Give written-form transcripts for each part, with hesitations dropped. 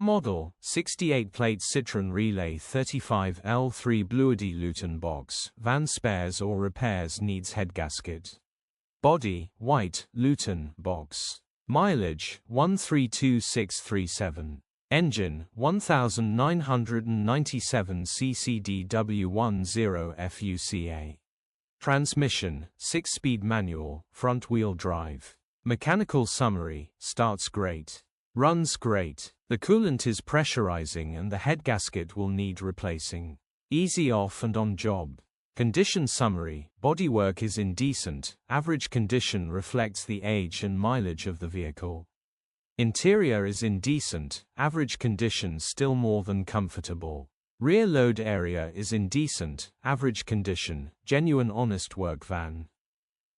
Model, 68-plate Citroen Relay 35L3 Bluehdi Luton box, van spares or repairs needs headgasket. Body, white, Luton box. Mileage, 132637. Engine, 1997 ccdw10 FUCA. Transmission, 6-speed manual, front-wheel drive. Mechanical summary, starts great. Runs great. The coolant is pressurizing and the head gasket will need replacing. Easy off and on job. Condition summary, bodywork is indecent, average condition reflects the age and mileage of the vehicle. Interior is indecent, average condition still more than comfortable. Rear load area is indecent, average condition, genuine honest work van.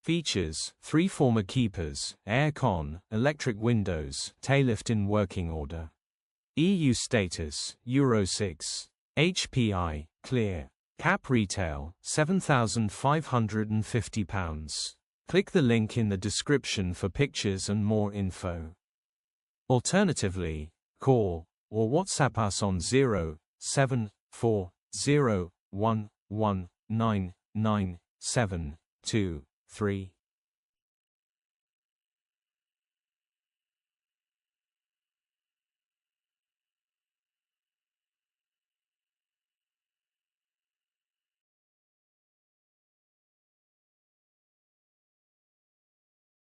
Features, 3 former keepers, air-con, electric windows, tailift in working order. EU status, Euro 6. HPI, clear. Cap retail, £7,550. Click the link in the description for pictures and more info. Alternatively, call or WhatsApp us on 07401199723.